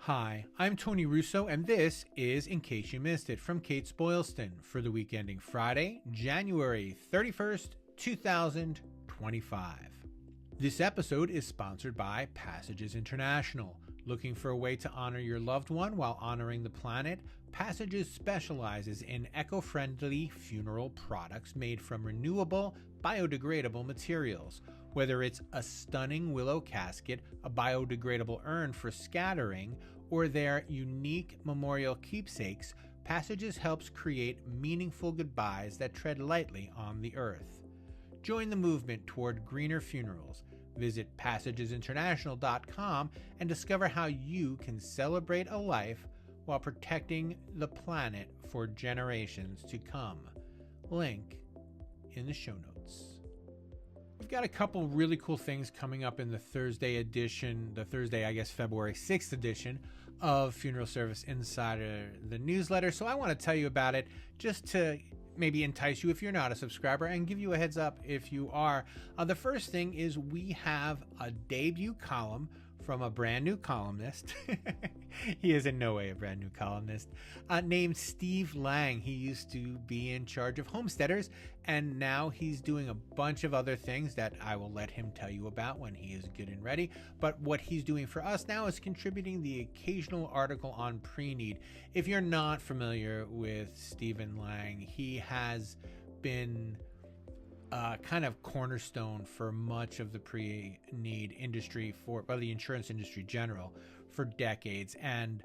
Hi, I'm Tony Russo, and this is In Case You Missed It from Kates-Boylston for the week ending Friday, January 31st, 2025. This episode is sponsored by Passages International. Looking for a way to honor your loved one while honoring the planet? Passages specializes in eco-friendly funeral products made from renewable, biodegradable materials. Whether it's a stunning willow casket, a biodegradable urn for scattering, or their unique memorial keepsakes, Passages helps create meaningful goodbyes that tread lightly on the earth. Join the movement toward greener funerals. Visit passagesinternational.com and discover how you can celebrate a life while protecting the planet for generations to come. Link in the show notes. We've got a couple really cool things coming up in the Thursday edition, February 6th edition of Funeral Service Insider, the newsletter. So I want to tell you about it just to maybe entice you if you're not a subscriber and give you a heads up if you are. The first thing is we have a debut column from a brand new columnist. He is in no way a brand new columnist, named Steve Lang. He used to be in charge of homesteaders, and now he's doing a bunch of other things that I will let him tell you about when he is good and ready. But what he's doing for us now is contributing the occasional article on Preneed. If you're not familiar with Stephen Lang, he has been kind of cornerstone for much of the pre-need industry, the insurance industry general, for decades. And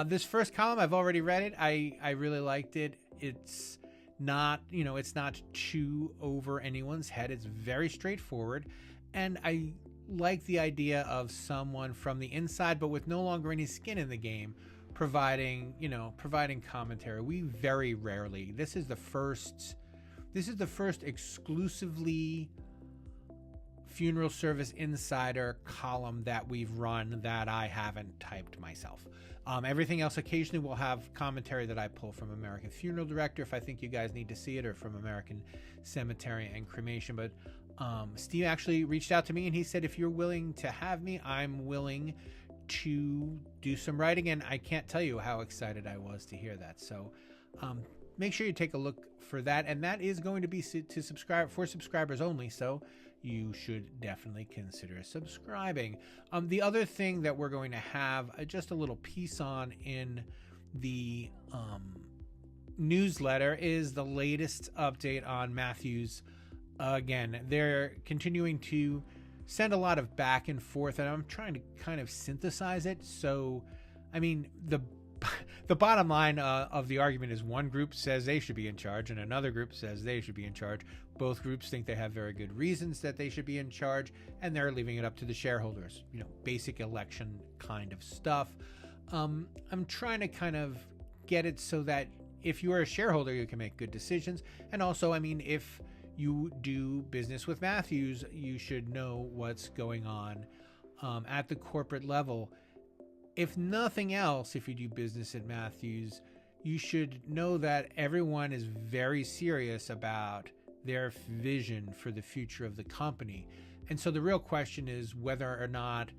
this first column, I've already read it. I really liked it. It's not, it's not too over anyone's head. It's very straightforward. And I like the idea of someone from the inside, but with no longer any skin in the game, providing commentary. We very rarely, this is the first exclusively Funeral Service Insider column that we've run that I haven't typed myself. Everything else occasionally will have commentary that I pull from American Funeral Director if I think you guys need to see it, or from American Cemetery and Cremation. But Steve actually reached out to me and he said, if you're willing to have me, I'm willing to do some writing. And I can't tell you how excited I was to hear that. So make sure you take a look for that, and that is going to be to subscribe for subscribers only, so you should definitely consider subscribing. The other thing that we're going to have just a little piece on in the newsletter is the latest update on Matthews. Again, they're continuing to send a lot of back and forth, and I'm trying to kind of synthesize it. So, I mean, the bottom line of the argument is one group says they should be in charge and another group says they should be in charge. Both groups think they have very good reasons that they should be in charge, and they're leaving it up to the shareholders, basic election kind of stuff. I'm trying to kind of get it so that if you are a shareholder, you can make good decisions. And also, I mean, if you do business with Matthews, you should know what's going on at the corporate level. If nothing else, if you do business at Matthews, you should know that everyone is very serious about their vision for the future of the company. And so the real question is whether or not,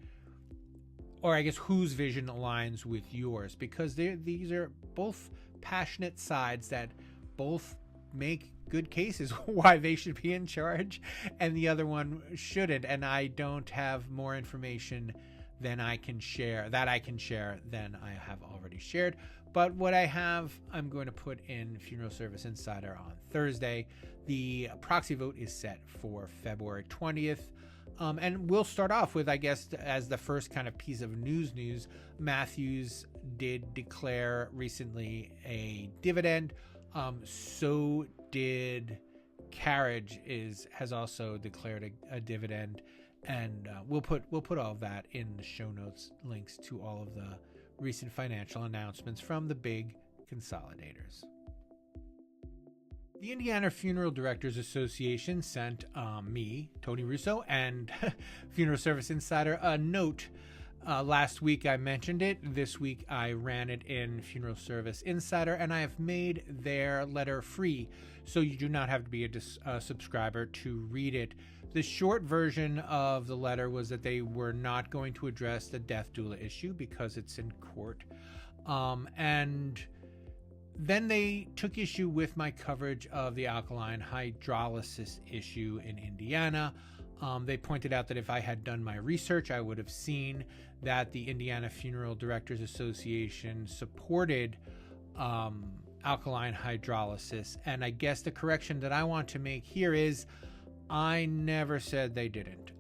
or I guess whose vision aligns with yours, because these are both passionate sides that both make good cases why they should be in charge and the other one shouldn't. And I don't have more information than I can share than I have already shared. But what I have, I'm going to put in Funeral Service Insider on Thursday. The proxy vote is set for February 20th. And we'll start off with, I guess, as the first kind of piece of news, Matthews did declare recently a dividend. So did Carriage has also declared a dividend. And we'll put all of that in the show notes, links to all of the recent financial announcements from the big consolidators. The Indiana Funeral Directors Association sent me, Tony Russo, and Funeral Service Insider a note Last week I mentioned it. This week I ran it in Funeral Service Insider, and I have made their letter free, so you do not have to be a subscriber to read it. The short version of the letter was that they were not going to address the death doula issue because it's in court. And then they took issue with my coverage of the alkaline hydrolysis issue in Indiana. They pointed out that if I had done my research, I would have seen that the Indiana Funeral Directors Association supported alkaline hydrolysis. And I guess the correction that I want to make here is I never said they didn't.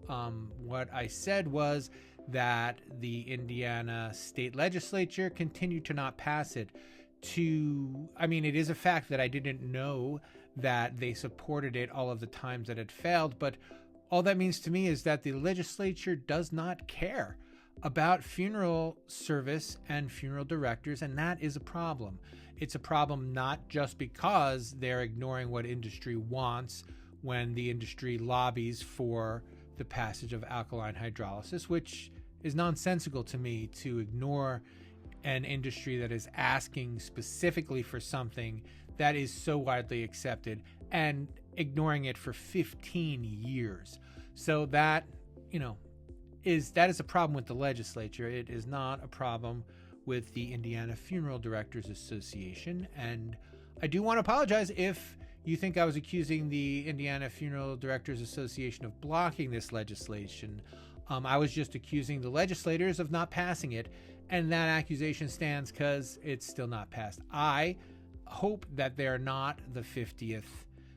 What I said was that the Indiana state legislature continued to not pass it. It is a fact that I didn't know that they supported it all of the times that it failed, but all that means to me is that the legislature does not care about funeral service and funeral directors, and that is a problem. It's a problem not just because they're ignoring what industry wants when the industry lobbies for the passage of alkaline hydrolysis, which is nonsensical to me to ignore an industry that is asking specifically for something that is so widely accepted and ignoring it for 15 years. So that is a problem with the legislature. It is not a problem with the Indiana Funeral Directors Association. And I do want to apologize if you think I was accusing the Indiana Funeral Directors Association of blocking this legislation. I was just accusing the legislators of not passing it, and that accusation stands because it's still not passed. I hope that they're not the 50th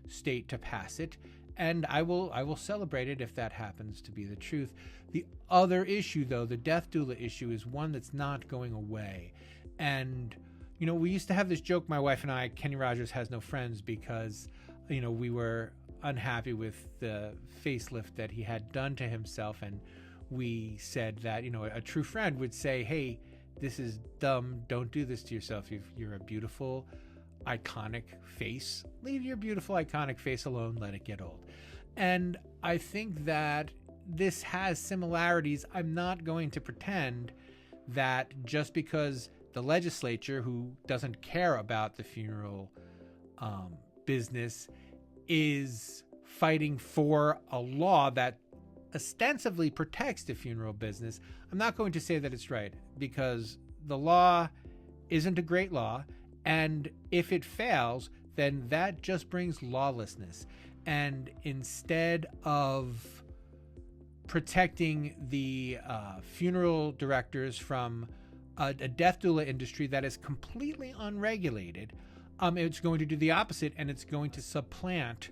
state to pass it, and I will celebrate it if that happens to be the truth. The other issue, though, the death doula issue, is one that's not going away. And we used to have this joke, my wife and I, Kenny Rogers has no friends, because we were unhappy with the facelift that he had done to himself, and we said that a true friend would say, hey, this is dumb, don't do this to yourself. You're a beautiful iconic face, leave your beautiful iconic face alone, let it get old. And I think that this has similarities. I'm not going to pretend that just because the legislature, who doesn't care about the funeral business, is fighting for a law that ostensibly protects the funeral business, I'm not going to say that it's right, because the law isn't a great law, and if it fails, then that just brings lawlessness. And instead of protecting the funeral directors from a death doula industry that is completely unregulated, it's going to do the opposite, and it's going to supplant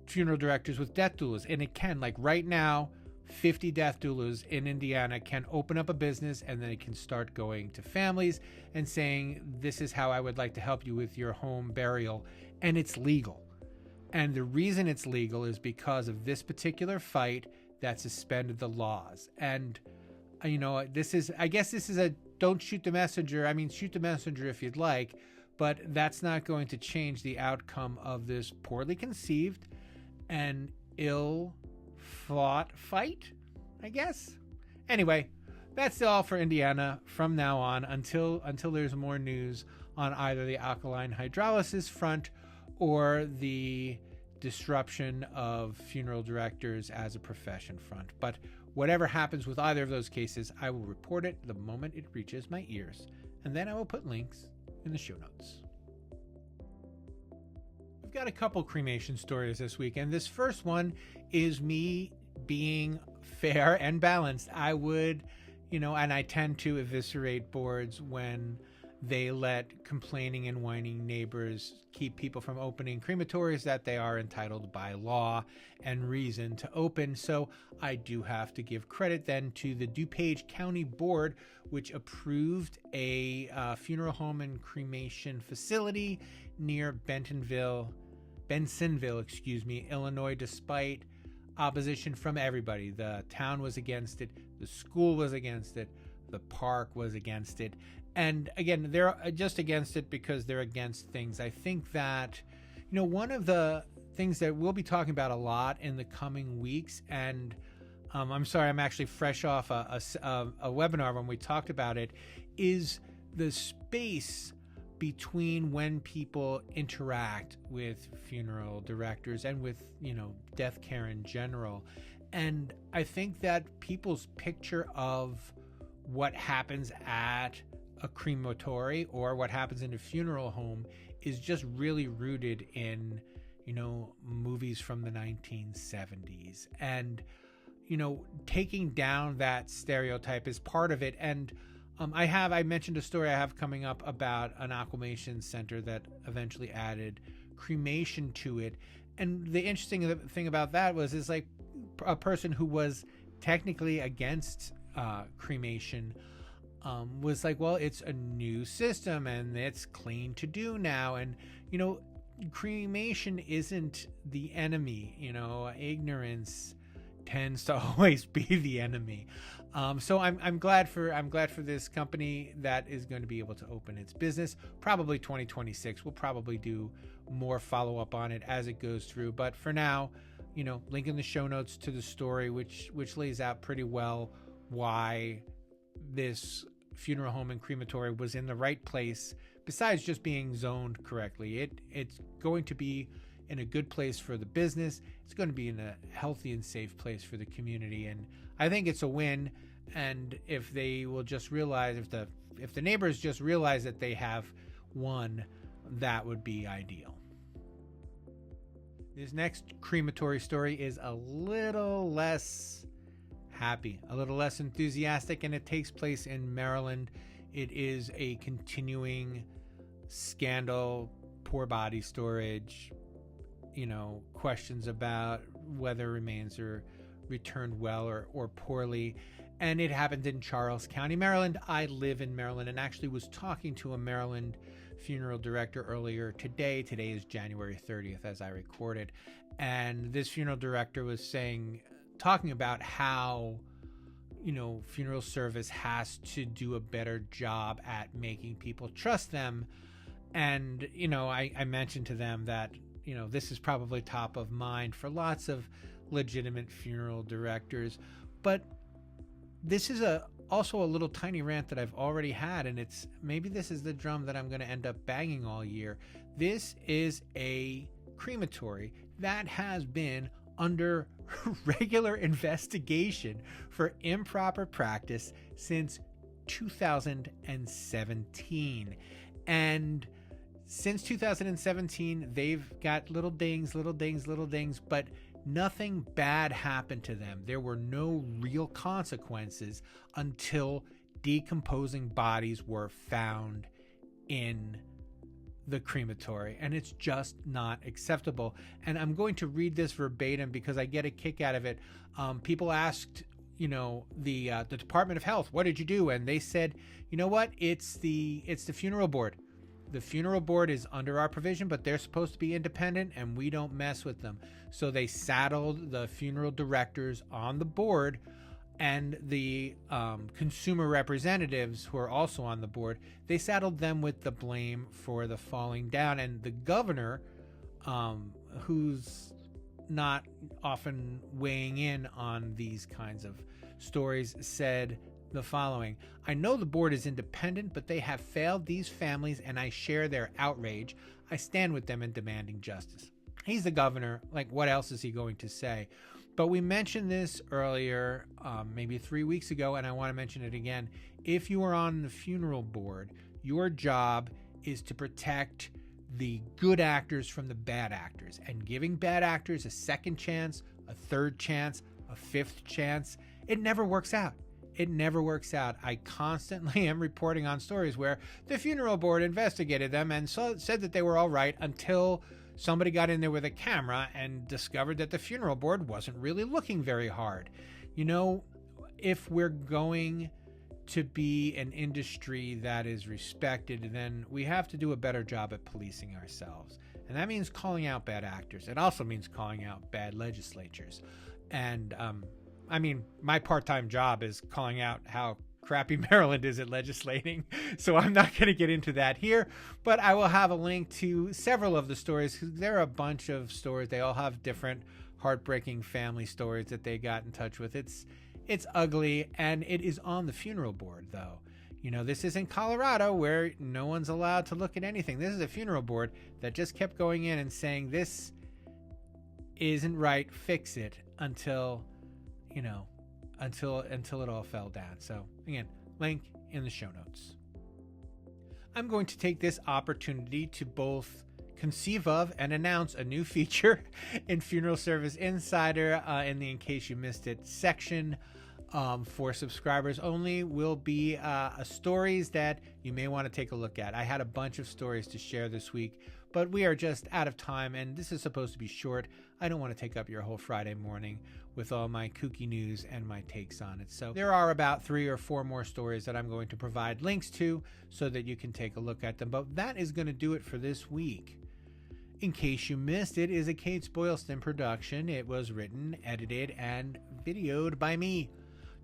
funeral directors with death doulas. And it can, like right now, 50 death doulas in Indiana can open up a business, and then it can start going to families and saying, this is how I would like to help you with your home burial. And it's legal. And the reason it's legal is because of this particular fight that suspended the laws. And, this is a don't shoot the messenger. I mean, shoot the messenger if you'd like, but that's not going to change the outcome of this poorly conceived and ill-fought fight, I guess. Anyway, that's all for Indiana from now on until there's more news on either the alkaline hydrolysis front or the disruption of funeral directors as a profession front. But whatever happens with either of those cases, I will report it the moment it reaches my ears, and then I will put links in the show notes. We've got a couple cremation stories this week, and this first one is me being fair and balanced. I would, and I tend to eviscerate boards when they let complaining and whining neighbors keep people from opening crematories that they are entitled by law and reason to open. So I do have to give credit then to the DuPage County Board, which approved a funeral home and cremation facility near Bensonville, Illinois, despite opposition from everybody. The town was against it. The school was against it. The park was against it. And again, they're just against it because they're against things. I think that, one of the things that we'll be talking about a lot in the coming weeks, and I'm sorry, I'm actually fresh off a webinar when we talked about it, is the space between when people interact with funeral directors and with, death care in general. And I think that people's picture of what happens at a crematory or what happens in a funeral home is just really rooted in, movies from the 1970s. And, taking down that stereotype is part of it. And I mentioned a story I have coming up about an aquamation center that eventually added cremation to it. And the interesting thing about that is like a person who was technically against cremation was like, well, it's a new system and it's clean to do now. And, cremation isn't the enemy, ignorance tends to always be the enemy. So I'm glad for this company that is going to be able to open its business. Probably 2026. We'll probably do more follow up on it as it goes through. But for now, link in the show notes to the story, which lays out pretty well why this funeral home and crematory was in the right place. Besides just being zoned correctly, it's going to be in a good place for the business. It's going to be in a healthy and safe place for the community, and I think it's a win. And if they will just realize, if the neighbors just realize that they have one, that would be ideal. This next crematory story is a little less happy, a little less enthusiastic, and it takes place in Maryland. It is a continuing scandal, poor body storage, questions about whether remains are returned well or poorly. And it happened in Charles County, Maryland. I live in Maryland and actually was talking to a Maryland funeral director earlier today. Today is January 30th as I recorded. And this funeral director was talking about how, funeral service has to do a better job at making people trust them. And, I mentioned to them that, this is probably top of mind for lots of legitimate funeral directors. But this is also a little tiny rant that I've already had, and maybe this is the drum that I'm going to end up banging all year. This is a crematory that has been under regular investigation for improper practice since 2017. And since 2017, they've got little dings, but nothing bad happened to them. There were no real consequences until decomposing bodies were found in the crematory, and it's just not acceptable. And I'm going to read this verbatim because I get a kick out of it. People asked, the Department of Health, what did you do? And they said, you know what? It's the funeral board. The funeral board is under our provision, but they're supposed to be independent and we don't mess with them. So they saddled the funeral directors on the board and the consumer representatives who are also on the board. They saddled them with the blame for the falling down. And the governor, who's not often weighing in on these kinds of stories, said the following: I know the board is independent, but they have failed these families and I share their outrage. I stand with them in demanding justice. He's the governor. Like, what else is he going to say? But we mentioned this earlier, maybe 3 weeks ago, and I want to mention it again. If you are on the funeral board, your job is to protect the good actors from the bad actors, and giving bad actors a second chance, a third chance, a fifth chance. It never works out. It never works out. I constantly am reporting on stories where the funeral board investigated them and said that they were all right until somebody got in there with a camera and discovered that the funeral board wasn't really looking very hard. If we're going to be an industry that is respected, then we have to do a better job at policing ourselves. And that means calling out bad actors. It also means calling out bad legislatures. And, my part-time job is calling out how crappy Maryland is at legislating, so I'm not going to get into that here, but I will have a link to several of the stories. There are a bunch of stories. They all have different heartbreaking family stories that they got in touch with. It's ugly, and it is on the funeral board, though. You know, this isn't Colorado where no one's allowed to look at anything. This is a funeral board that just kept going in and saying, this isn't right, fix it, until it all fell down. So again, link in the show notes. I'm going to take this opportunity to both conceive of and announce a new feature in Funeral Service Insider in the In Case You Missed It section. For subscribers only will be stories that you may want to take a look at. I had a bunch of stories to share this week, but we are just out of time, and this is supposed to be short. I don't want to take up your whole Friday morning with all my kooky news and my takes on it. So there are about 3 or 4 more stories that I'm going to provide links to so that you can take a look at them. But that is going to do it for this week. In Case You Missed It is a Kates-Boylston production. It was written, edited, and videoed by me,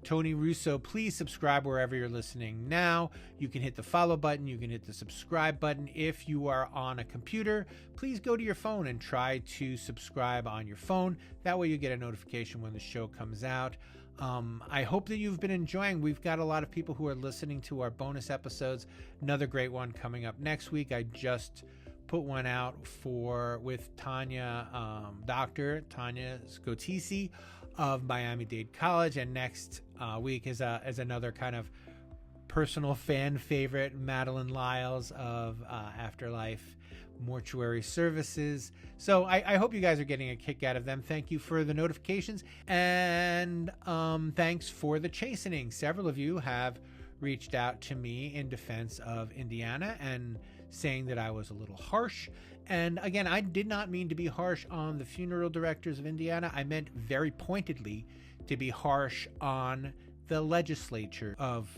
Tony Russo. Please subscribe wherever you're listening now. You can hit the follow button. You can hit the subscribe button. If you are on a computer, please go to your phone and try to subscribe on your phone. That way you get a notification when the show comes out. I hope that you've been enjoying. We've got a lot of people who are listening to our bonus episodes. Another great one coming up next week. I just put one out with Tanya, Dr. Tanya Scotisi of Miami-Dade College, and next week is another kind of personal fan favorite, Madeline Lyles of Afterlife Mortuary Services. So I hope you guys are getting a kick out of them. Thank you for the notifications, and thanks for the chastening. Several of you have reached out to me in defense of Indiana and saying that I was a little harsh. And again, I did not mean to be harsh on the funeral directors of Indiana. I meant very pointedly to be harsh on the legislature of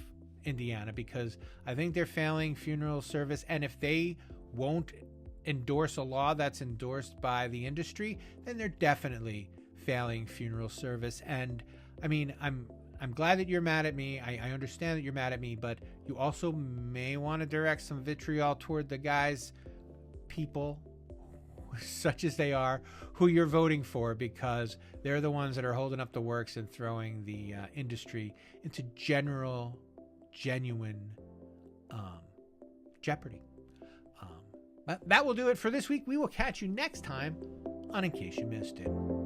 Indiana, because I think they're failing funeral service. And if they won't endorse a law that's endorsed by the industry, then they're definitely failing funeral service. And I mean, I'm glad that you're mad at me. I understand that you're mad at me, but you also may want to direct some vitriol toward the guys, people, such as they are, who you're voting for, because they're the ones that are holding up the works and throwing the industry into genuine jeopardy. But that will do it for this week. We will catch you next time on In Case You Missed It.